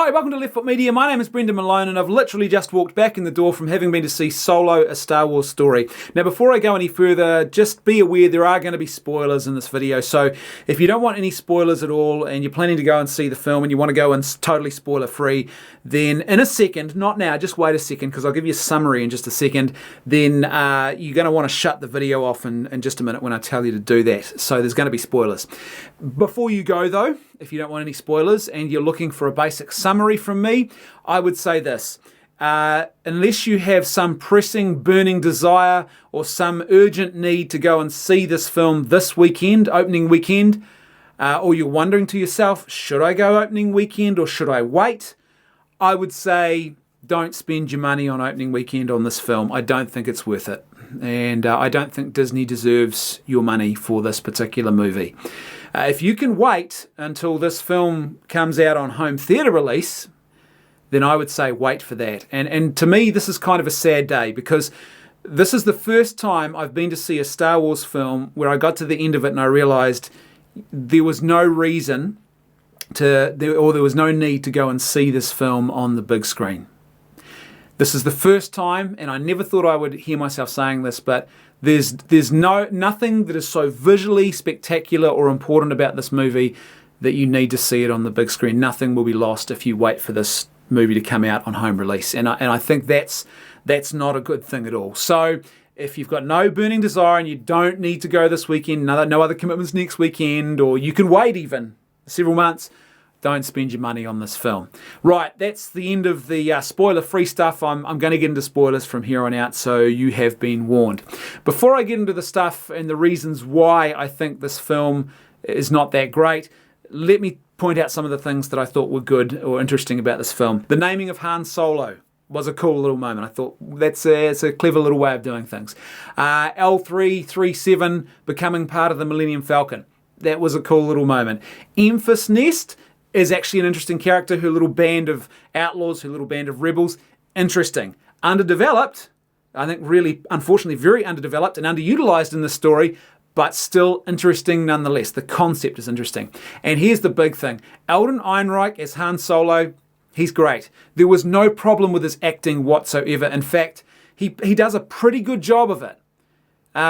Hi, welcome to Left Foot Media. My name is Brendan Malone and I've literally just walked back in the door from having been to see Solo, a Star Wars story. Now before I go any further, just be aware there are going to be spoilers in this video, so if you don't want any spoilers at all and you're planning to go and see the film and you want to go in totally spoiler free, then in a second, not now, just wait a second because I'll give you a summary in just a second, then you're going to want to shut the video off in just a minute when I tell you to do that. So there's going to be spoilers. Before you go though, if you don't want any spoilers and you're looking for a basic summary from me, I would say this. Unless you have some pressing, burning desire or some urgent need to go and see this film this weekend, opening weekend, or you're wondering to yourself, should I go opening weekend or should I wait? I would say don't spend your money on opening weekend on this film. I don't think it's worth it. And I don't think Disney deserves your money for this particular movie. If you can wait until this film comes out on home theatre release, then I would say wait for that. And to me, this is kind of a sad day because this is the first time I've been to see a Star Wars film where I got to the end of it and I realised there was no reason there was no need to go and see this film on the big screen. This is the first time, and I never thought I would hear myself saying this, but there's nothing that is so visually spectacular or important about this movie that you need to see it on the big screen. Nothing will be lost if you wait for this movie to come out on home release, and I think that's not a good thing at all. So if you've got no burning desire and you don't need to go this weekend, no other commitments next weekend, or you can wait even several months, don't spend your money on this film. Right, that's the end of the spoiler-free stuff. I'm going to get into spoilers from here on out, so you have been warned. Before I get into the stuff and the reasons why I think this film is not that great, let me point out some of the things that I thought were good or interesting about this film. The naming of Han Solo was a cool little moment. I thought it's a clever little way of doing things. L337 becoming part of the Millennium Falcon. That was a cool little moment. Emphas Nest is actually an interesting character, her little band of outlaws, her little band of rebels. Interesting. Underdeveloped, I think really, unfortunately, very underdeveloped and underutilized in this story, but still interesting nonetheless. The concept is interesting. And here's the big thing. Alden Ehrenreich as Han Solo, he's great. There was no problem with his acting whatsoever. In fact, he does a pretty good job of it.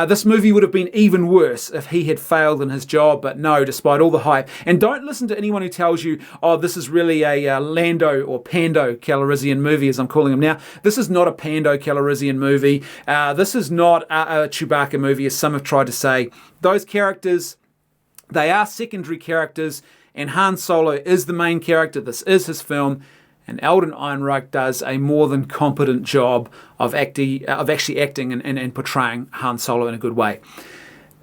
This movie would have been even worse if he had failed in his job, but no, despite all the hype. And don't listen to anyone who tells you, oh, this is really a Lando or Pando Calrissian movie, as I'm calling him now. This is not a Pando Calrissian movie. This is not a Chewbacca movie, as some have tried to say. Those characters, they are secondary characters, and Han Solo is the main character. This is his film. And Alden Ehrenreich does a more than competent job of actually acting and portraying Han Solo in a good way.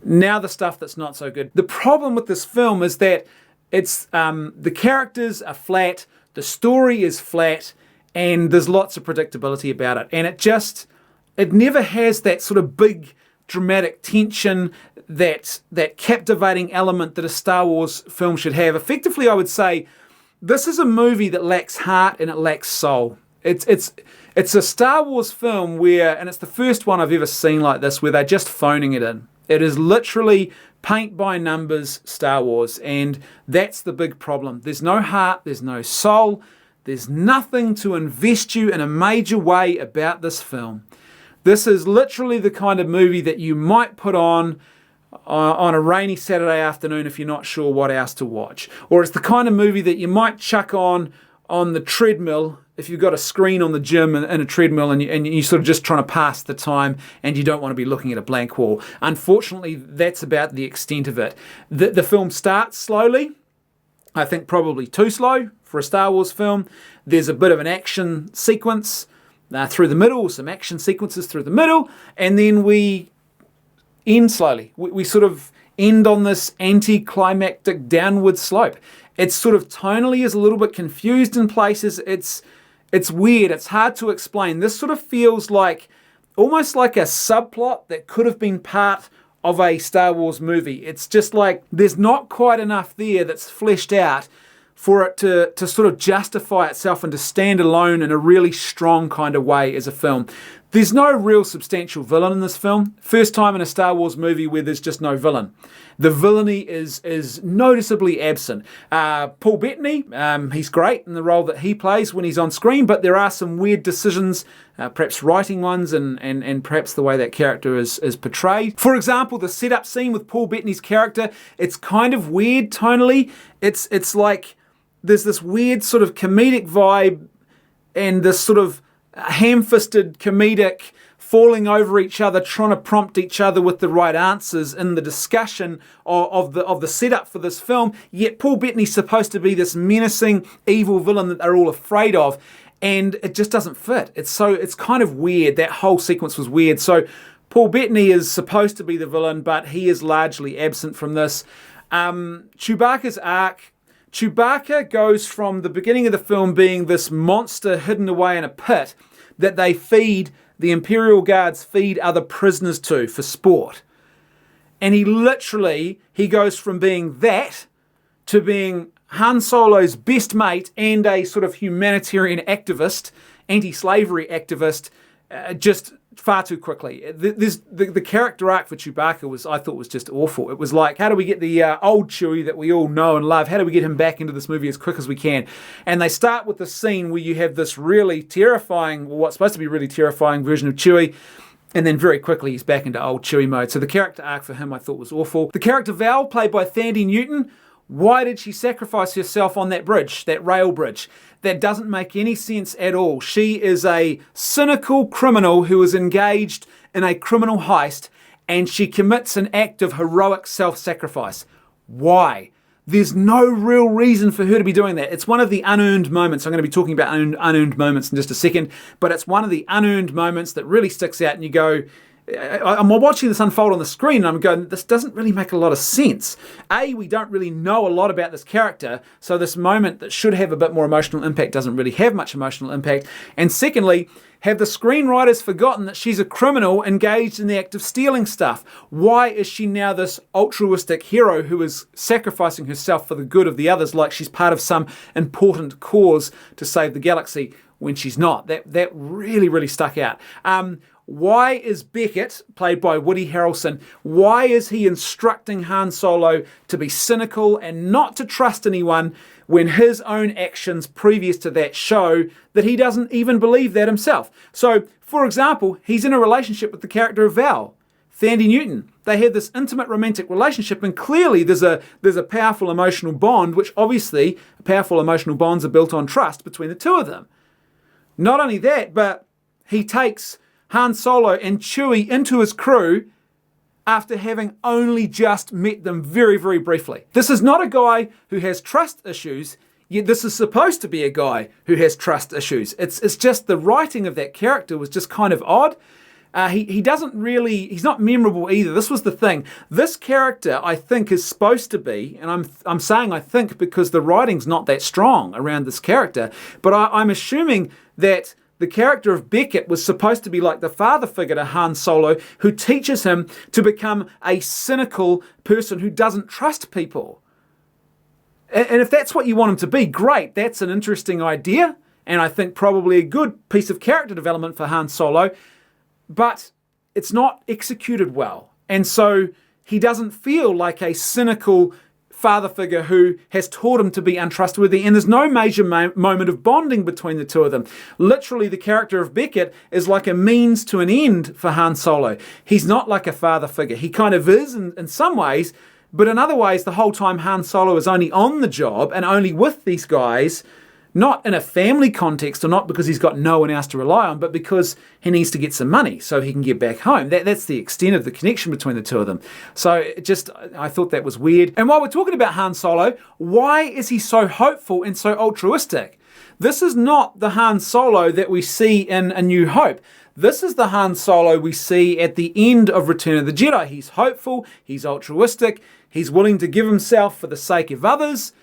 Now the stuff that's not so good. The problem with this film is that it's the characters are flat, the story is flat, and there's lots of predictability about it. And it never has that sort of big dramatic tension, that captivating element that a Star Wars film should have. Effectively, I would say, this is a movie that lacks heart and it lacks soul. It's a Star Wars film and it's the first one I've ever seen like this, where they're just phoning it in. It is literally paint by numbers Star Wars, and that's the big problem. There's no heart, there's no soul, there's nothing to invest you in a major way about this film. This is literally the kind of movie that you might put on a rainy Saturday afternoon if you're not sure what else to watch. Or it's the kind of movie that you might chuck on the treadmill if you've got a screen on the gym and a treadmill and you're sort of just trying to pass the time and you don't want to be looking at a blank wall. Unfortunately, that's about the extent of it. The film starts slowly. I think probably too slow for a Star Wars film. There's a bit of an action sequence through the middle, some action sequences through the middle, and then we end slowly. We sort of end on this anticlimactic downward slope. It's sort of tonally is a little bit confused in places. It's weird. It's hard to explain. This sort of feels like almost like a subplot that could have been part of a Star Wars movie. It's just like there's not quite enough there that's fleshed out for it to sort of justify itself and to stand alone in a really strong kind of way as a film. There's no real substantial villain in this film. First time in a Star Wars movie where there's just no villain. The villainy is noticeably absent. Paul Bettany, he's great in the role that he plays when he's on screen, but there are some weird decisions, perhaps writing ones and perhaps the way that character is portrayed. For example, the setup scene with Paul Bettany's character, it's kind of weird tonally. It's like there's this weird sort of comedic vibe and this sort of ham-fisted comedic falling over each other, trying to prompt each other with the right answers in the discussion of the setup for this film. Yet Paul Bettany's supposed to be this menacing evil villain that they're all afraid of, and it just doesn't fit. It's kind of weird. That whole sequence was weird. So Paul Bettany is supposed to be the villain, but he is largely absent from this. Chewbacca's arc. Chewbacca goes from the beginning of the film being this monster hidden away in a pit that they feed, the Imperial Guards feed other prisoners to for sport. And he goes from being that to being Han Solo's best mate and a sort of humanitarian activist, anti-slavery activist, just far too quickly. The character arc for Chewbacca I thought was just awful. It was like, how do we get the old Chewie that we all know and love, how do we get him back into this movie as quick as we can? And they start with the scene where you have this really terrifying, or what's supposed to be really terrifying version of Chewie, and then very quickly he's back into old Chewie mode. So the character arc for him I thought was awful. The character Val, played by Thandie Newton, why did she sacrifice herself on that bridge, that rail bridge? That doesn't make any sense at all. She is a cynical criminal who is engaged in a criminal heist, and she commits an act of heroic self-sacrifice. Why? There's no real reason for her to be doing that. It's one of the unearned moments. I'm going to be talking about unearned moments in just a second, but it's one of the unearned moments that really sticks out, and you go, I'm watching this unfold on the screen and I'm going, this doesn't really make a lot of sense. We don't really know a lot about this character, so this moment that should have a bit more emotional impact doesn't really have much emotional impact. And secondly, have the screenwriters forgotten that she's a criminal engaged in the act of stealing stuff? Why is she now this altruistic hero who is sacrificing herself for the good of the others, like she's part of some important cause to save the galaxy, when she's not? That really, really stuck out. Why is Beckett, played by Woody Harrelson, why is he instructing Han Solo to be cynical and not to trust anyone when his own actions previous to that show that he doesn't even believe that himself? So, for example, he's in a relationship with the character of Val, Thandie Newton. They have this intimate romantic relationship, and clearly there's a powerful emotional bond, which obviously powerful emotional bonds are built on trust between the two of them. Not only that, but he takes Han Solo and Chewie into his crew after having only just met them very, very briefly. This is not a guy who has trust issues, yet this is supposed to be a guy who has trust issues. It's just the writing of that character was just kind of odd. He's not memorable either. This was the thing. This character, I think, is supposed to be, and I'm saying I think because the writing's not that strong around this character, but I'm assuming that the character of Beckett was supposed to be like the father figure to Han Solo, who teaches him to become a cynical person who doesn't trust people. And if that's what you want him to be, great. That's an interesting idea, and I think probably a good piece of character development for Han Solo, but it's not executed well. And so he doesn't feel like a cynical father figure who has taught him to be untrustworthy, and there's no major moment of bonding between the two of them. Literally, the character of Beckett is like a means to an end for Han Solo. He's not like a father figure. He kind of is in some ways, but in other ways, the whole time Han Solo is only on the job and only with these guys, not in a family context, or not because he's got no one else to rely on, but because he needs to get some money so he can get back home. That's the extent of the connection between the two of them. So I thought that was weird. And while we're talking about Han Solo, why is he so hopeful and so altruistic? This is not the Han Solo that we see in A New Hope. This is the Han Solo we see at the end of Return of the Jedi. He's hopeful, he's altruistic, he's willing to give himself for the sake of others.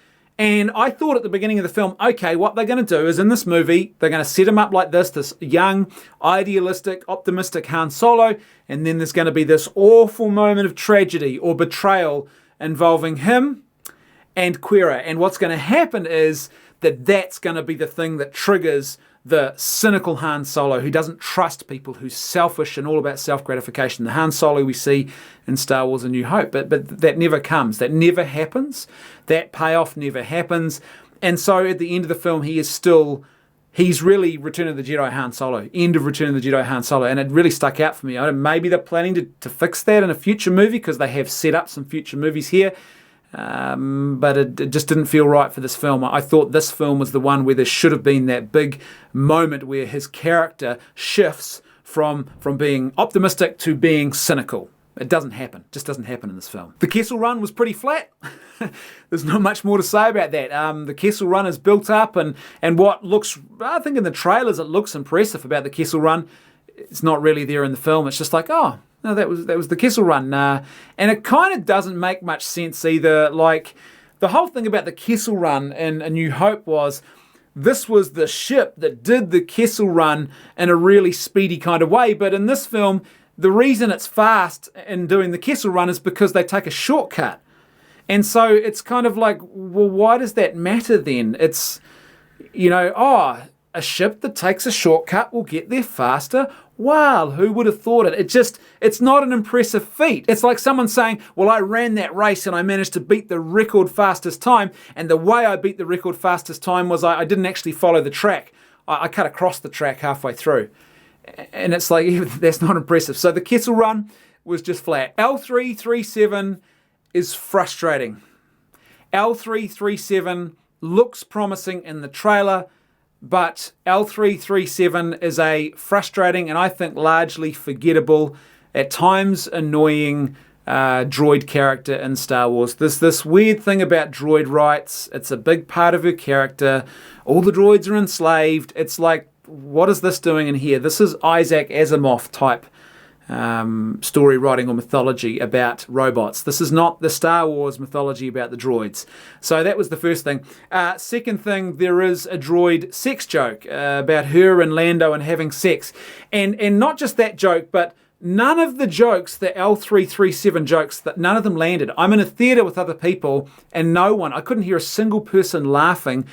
And I thought at the beginning of the film, okay, what they're going to do is in this movie, they're going to set him up like this young, idealistic, optimistic Han Solo, and then there's going to be this awful moment of tragedy or betrayal involving him and queerer. And what's going to happen is that's going to be the thing that triggers the cynical Han Solo who doesn't trust people, who's selfish and all about self-gratification. The Han Solo we see in Star Wars A New Hope, but that never comes. That never happens. That payoff never happens. And so at the end of the film, he's really Return of the Jedi Han Solo, end of Return of the Jedi Han Solo, and it really stuck out for me. Maybe they're planning to fix that in a future movie because they have set up some future movies here. But it just didn't feel right for this film. I thought this film was the one where there should have been that big moment where his character shifts from being optimistic to being cynical. It doesn't happen. Just doesn't happen in this film. The Kessel Run was pretty flat. There's not much more to say about that. The Kessel Run is built up, and what looks, I think in the trailers, it looks impressive about the Kessel Run. It's not really there in the film. It's just like, oh, no, that was the Kessel Run. And it kind of doesn't make much sense either. Like, the whole thing about the Kessel Run in A New Hope was this was the ship that did the Kessel Run in a really speedy kind of way. But in this film, the reason it's fast in doing the Kessel Run is because they take a shortcut. And so it's kind of like, well, why does that matter then? It's, a ship that takes a shortcut will get there faster. Wow, who would have thought it? It's not an impressive feat. It's like someone saying, well, I ran that race and I managed to beat the record fastest time. And the way I beat the record fastest time was I didn't actually follow the track. I cut across the track halfway through. And it's like, that's not impressive. So the Kessel Run was just flat. L337 is frustrating. L337 looks promising in the trailer, but L337 is a frustrating and I think largely forgettable, at times annoying droid character in Star Wars. There's this weird thing about droid rights. It's a big part of her character. All the droids are enslaved. It's like, what is this doing in here? This is Isaac Asimov type story writing or mythology about robots. This is not the Star Wars mythology about the droids. So that was the first thing. Second thing, there is a droid sex joke about her and Lando and having sex. And not just that joke, but none of the jokes, the L337 jokes, that none of them landed. I'm in a theatre with other people and I couldn't hear a single person laughing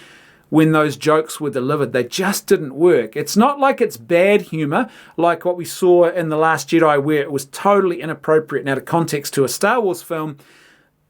when those jokes were delivered. They just didn't work. It's not like it's bad humour, like what we saw in The Last Jedi, where it was totally inappropriate and out of context to a Star Wars film.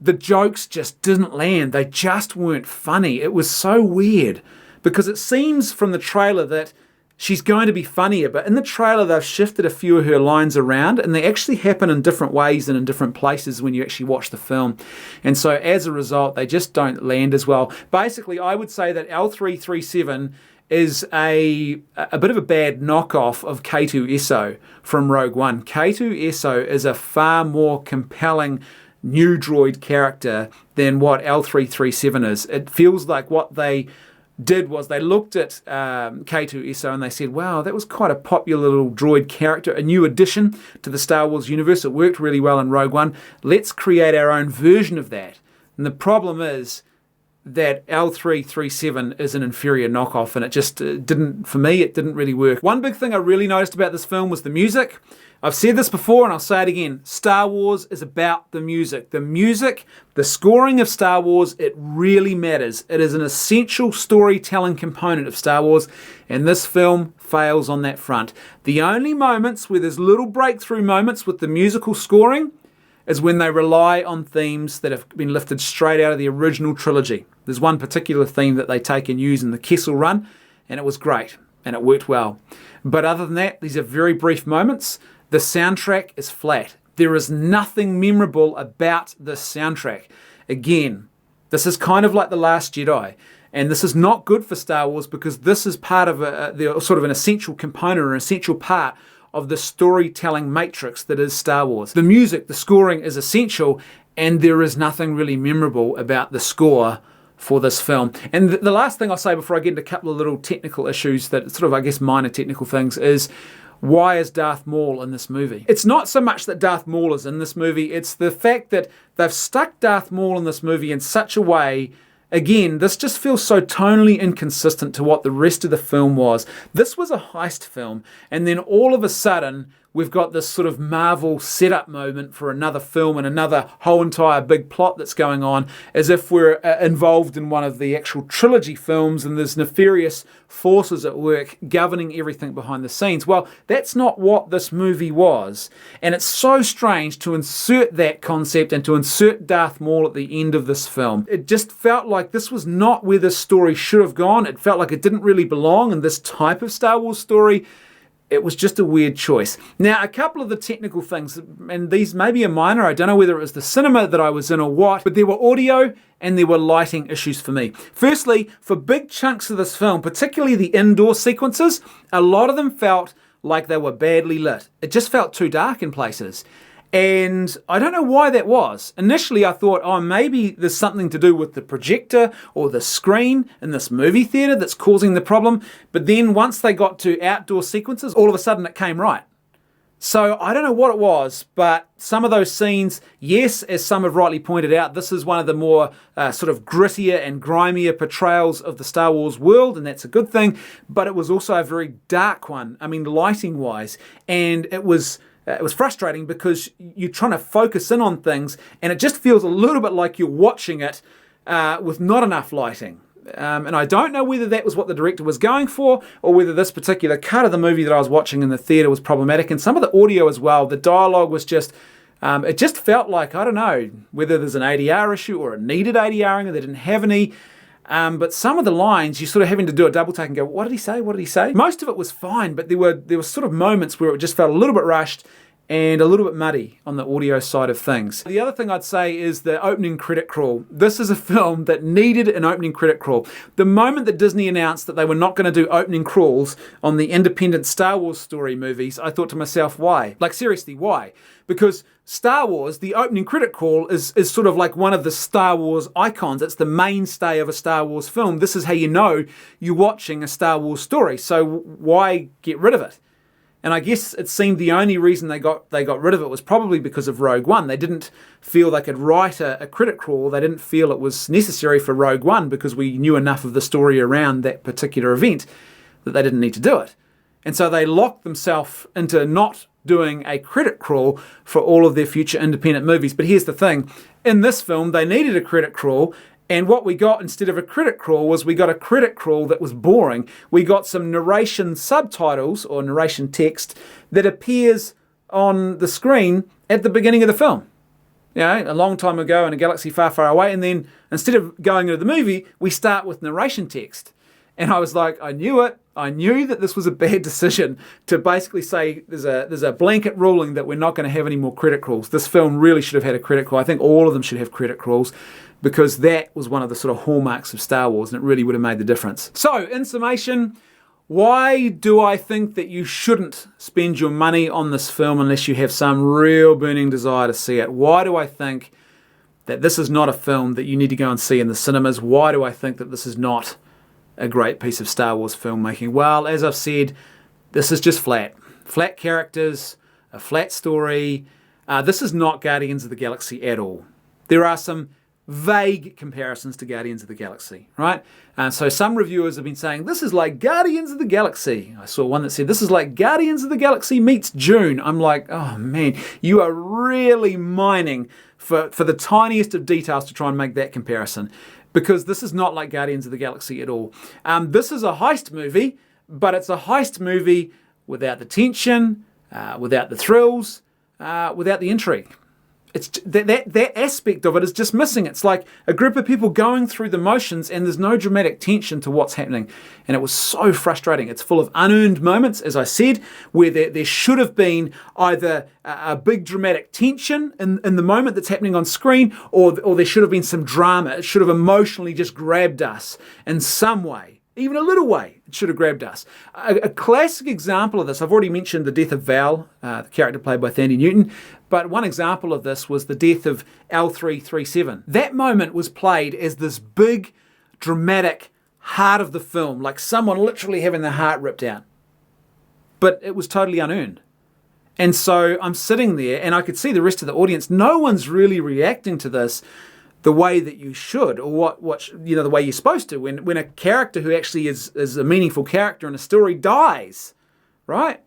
The jokes just didn't land. They just weren't funny. It was so weird, because it seems from the trailer that she's going to be funnier, but in the trailer they've shifted a few of her lines around, and they actually happen in different ways and in different places when you actually watch the film. And so as a result, they just don't land as well. Basically, I would say that L337 is a bit of a bad knockoff of K2SO from Rogue One. K2SO is a far more compelling new droid character than what L337 is. It feels like what they did was they looked at K2SO and they said, wow, that was quite a popular little droid character, a new addition to the Star Wars universe. It worked really well in Rogue One. Let's create our own version of that. And the problem is that L337 is an inferior knockoff, and it just didn't really work. One big thing I really noticed about this film was the music. I've said this before and I'll say it again. Star Wars is about the music. The music, the scoring of Star Wars, it really matters. It is an essential storytelling component of Star Wars, and this film fails on that front. The only moments where there's little breakthrough moments with the musical scoring is when they rely on themes that have been lifted straight out of the original trilogy. There's one particular theme that they take and use in the Kessel Run, and it was great, and it worked well. But other than that, these are very brief moments. The soundtrack is flat. There is nothing memorable about this soundtrack. Again, this is kind of like The Last Jedi. And this is not good for Star Wars, because this is part of the sort of an essential component or an essential part of the storytelling matrix that is Star Wars. The music, the scoring is essential, and there is nothing really memorable about the score for this film. And the last thing I'll say before I get into a couple of little technical issues that sort of, I guess, minor technical things is, why is Darth Maul in this movie? It's not so much that Darth Maul is in this movie, it's the fact that they've stuck Darth Maul in this movie in such a way. Again, this just feels so tonally inconsistent to what the rest of the film was. This was a heist film, and then all of a sudden we've got this sort of Marvel setup moment for another film and another whole entire big plot that's going on, as if we're involved in one of the actual trilogy films and there's nefarious forces at work governing everything behind the scenes. Well, that's not what this movie was. And it's so strange to insert that concept and to insert Darth Maul at the end of this film. It just felt like this was not where this story should have gone. It felt like it didn't really belong in this type of Star Wars story. It was just a weird choice. Now, a couple of the technical things, and these maybe are minor, I don't know whether it was the cinema that I was in or what, but there were audio and there were lighting issues for me. Firstly, for big chunks of this film, particularly the indoor sequences, a lot of them felt like they were badly lit. It just felt too dark in places. And I don't know why that was. Initially, I thought, oh, maybe there's something to do with the projector or the screen in this movie theater that's causing the problem. But then once they got to outdoor sequences, all of a sudden it came right. So I don't know what it was, but some of those scenes, yes, as some have rightly pointed out, this is one of the more sort of grittier and grimier portrayals of the Star Wars world, and that's a good thing. But it was also a very dark one, I mean, lighting-wise. And it was frustrating because you're trying to focus in on things and it just feels a little bit like you're watching it with not enough lighting. And I don't know whether that was what the director was going for or whether this particular cut of the movie that I was watching in the theatre was problematic. And some of the audio as well, the dialogue was just, it just felt like, I don't know, whether there's an ADR issue or it needed ADRing and they didn't have any. But some of the lines, you're sort of having to do a double take and go, what did he say? What did he say? Most of it was fine, but there were sort of moments where it just felt a little bit rushed and a little bit muddy on the audio side of things. The other thing I'd say is the opening credit crawl. This is a film that needed an opening credit crawl. The moment that Disney announced that they were not going to do opening crawls on the independent Star Wars story movies, I thought to myself, why? Like, seriously, why? Because Star Wars, the opening credit crawl is sort of like one of the Star Wars icons. It's the mainstay of a Star Wars film. This is how you know you're watching a Star Wars story. So why get rid of it? And I guess it seemed the only reason they got rid of it was probably because of Rogue One. They didn't feel they could write a credit crawl. They didn't feel it was necessary for Rogue One because we knew enough of the story around that particular event that they didn't need to do it. And so they locked themselves into not doing a credit crawl for all of their future independent movies. But here's the thing. In this film, they needed a credit crawl. And what we got instead of a credit crawl was we got a credit crawl that was boring. We got some narration subtitles or narration text that appears on the screen at the beginning of the film. You know, a long time ago in a galaxy far, far away. And then instead of going into the movie, we start with narration text. And I was like, I knew it. I knew that this was a bad decision to basically say there's a blanket ruling that we're not going to have any more credit crawls. This film really should have had a credit crawl. I think all of them should have credit crawls because that was one of the sort of hallmarks of Star Wars and it really would have made the difference. So, in summation, why do I think that you shouldn't spend your money on this film unless you have some real burning desire to see it? Why do I think that this is not a film that you need to go and see in the cinemas? Why do I think that this is not a great piece of Star Wars filmmaking? Well, as I've said, this is just flat. Flat characters, a flat story. This is not Guardians of the Galaxy at all. There are some vague comparisons to Guardians of the Galaxy, right? So some reviewers have been saying, this is like Guardians of the Galaxy. I saw one that said, this is like Guardians of the Galaxy meets Dune. I'm like, oh man, you are really mining for the tiniest of details to try and make that comparison. Because this is not like Guardians of the Galaxy at all. This is a heist movie, but it's a heist movie without the tension, without the thrills, without the intrigue. It's that aspect of it is just missing. It's like a group of people going through the motions and there's no dramatic tension to what's happening. And it was so frustrating. It's full of unearned moments, as I said, where there should have been either a big dramatic tension in the moment that's happening on screen or there should have been some drama. It should have emotionally just grabbed us in some way. Even a little way, it should have grabbed us. A classic example of this, I've already mentioned the death of Val, the character played by Thandie Newton, but one example of this was the death of L337. That moment was played as this big, dramatic heart of the film, like someone literally having their heart ripped out. But it was totally unearned. And so I'm sitting there and I could see the rest of the audience. No one's really reacting to this the way that you should, or what the way you're supposed to when a character who actually is a meaningful character in a story dies, right?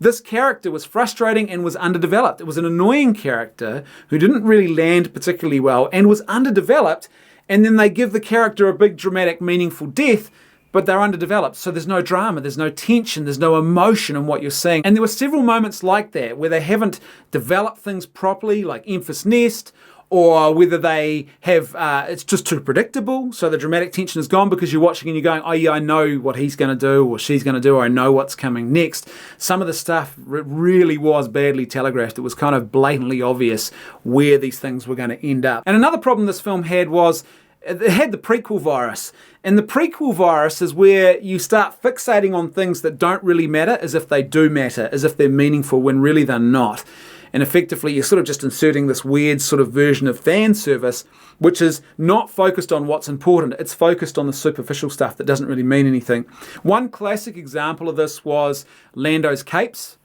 This character was frustrating and was underdeveloped. It was an annoying character who didn't really land particularly well and was underdeveloped, and then they give the character a big, dramatic, meaningful death, but they're underdeveloped. So there's no drama, there's no tension, there's no emotion in what you're seeing. And there were several moments like that where they haven't developed things properly, like Enfys Nest, or whether they have, it's just too predictable, so the dramatic tension is gone because you're watching and you're going, oh yeah, I know what he's going to do or she's going to do, or I know what's coming next. Some of the stuff really was badly telegraphed. It was kind of blatantly obvious where these things were going to end up. And another problem this film had was it had the prequel virus. And the prequel virus is where you start fixating on things that don't really matter as if they do matter, as if they're meaningful when really they're not. And effectively, you're sort of just inserting this weird sort of version of fan service, which is not focused on what's important. It's focused on the superficial stuff that doesn't really mean anything. One classic example of this was Lando's capes.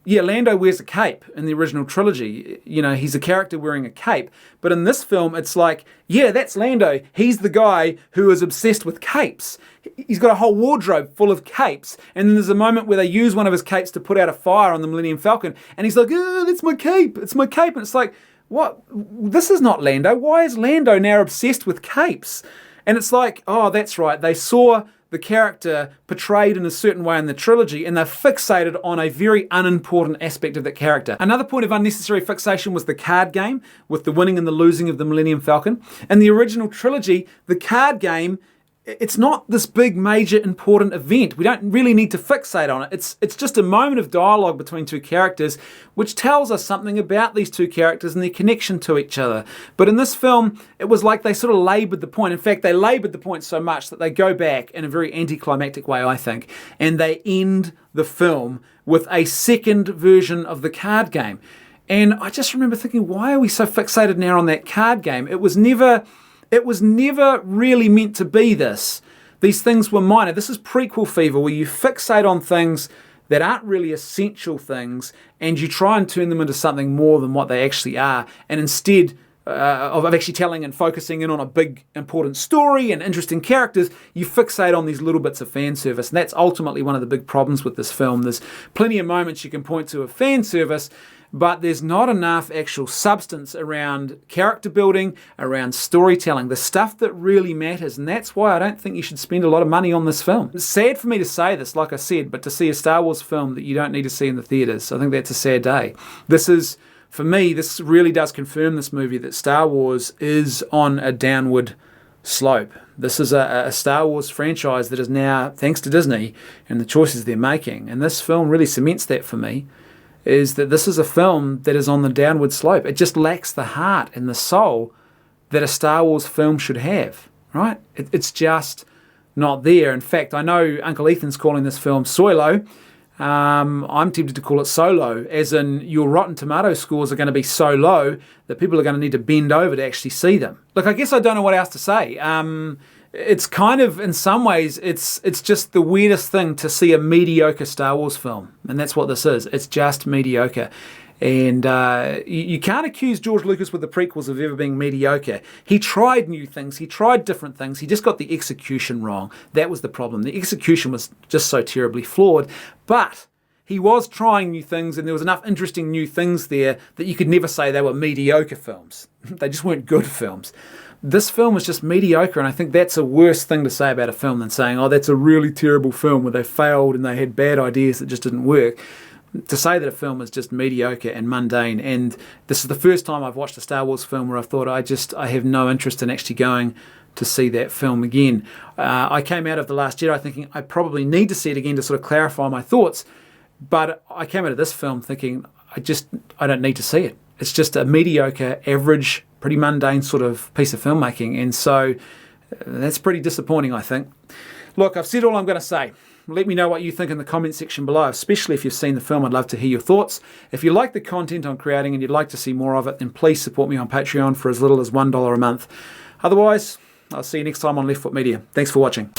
Yeah, Lando wears a cape in the original trilogy. You know, he's a character wearing a cape. But in this film, it's like, yeah, that's Lando. He's the guy who is obsessed with capes. He's got a whole wardrobe full of capes. And then there's a moment where they use one of his capes to put out a fire on the Millennium Falcon. And he's like, oh, that's my cape. It's my cape. And it's like, what? This is not Lando. Why is Lando now obsessed with capes? And it's like, oh, that's right. They saw the character portrayed in a certain way in the trilogy, and they're fixated on a very unimportant aspect of that character. Another point of unnecessary fixation was the card game, with the winning and the losing of the Millennium Falcon. In the original trilogy, the card game, it's not this big, major, important event. We don't really need to fixate on it. It's just a moment of dialogue between two characters, which tells us something about these two characters and their connection to each other. But in this film, it was like they sort of laboured the point. In fact, they laboured the point so much that they go back in a very anticlimactic way, I think, and they end the film with a second version of the card game. And I just remember thinking, why are we so fixated now on that card game? It was never really meant to be this. These things were minor. This is prequel fever, where you fixate on things that aren't really essential things and you try and turn them into something more than what they actually are. And instead of actually telling and focusing in on a big, important story and interesting characters, you fixate on these little bits of fan service. And that's ultimately one of the big problems with this film. There's plenty of moments you can point to of fan service, but there's not enough actual substance around character building, around storytelling, the stuff that really matters. And that's why I don't think you should spend a lot of money on this film. It's sad for me to say this, like I said, but to see a Star Wars film that you don't need to see in the theatres, I think that's a sad day. This is, for me, this really does confirm this movie that Star Wars is on a downward slope. This is a Star Wars franchise that is now, thanks to Disney and the choices they're making, and this film really cements that for me, is that this is a film that is on the downward slope. It just lacks the heart and the soul that a Star Wars film should have, right? It's just not there. In fact, I know Uncle Ethan's calling this film Soilo. I'm tempted to call it Solo, as in your Rotten Tomato scores are going to be so low that people are going to need to bend over to actually see them. Look, I guess I don't know what else to say. It's kind of, in some ways, it's just the weirdest thing to see a mediocre Star Wars film. And that's what this is. It's just mediocre. And you can't accuse George Lucas with the prequels of ever being mediocre. He tried new things. He tried different things. He just got the execution wrong. That was the problem. The execution was just so terribly flawed. But he was trying new things, and there was enough interesting new things there that you could never say they were mediocre films. They just weren't good films. This film is just mediocre, and I think that's a worse thing to say about a film than saying, oh, that's a really terrible film where they failed and they had bad ideas that just didn't work. To say that a film is just mediocre and mundane, and this is the first time I've watched a Star Wars film where I've thought I have no interest in actually going to see that film again. I came out of The Last Jedi thinking I probably need to see it again to sort of clarify my thoughts, but I came out of this film thinking I don't need to see it. It's just a mediocre, average, pretty mundane sort of piece of filmmaking, and so that's pretty disappointing, I think. Look, I've said all I'm going to say. Let me know what you think in the comment section below, especially if you've seen the film. I'd love to hear your thoughts. If you like the content I'm creating and you'd like to see more of it, then please support me on Patreon for as little as $1 a month. Otherwise, I'll see you next time on Left Foot Media. Thanks for watching.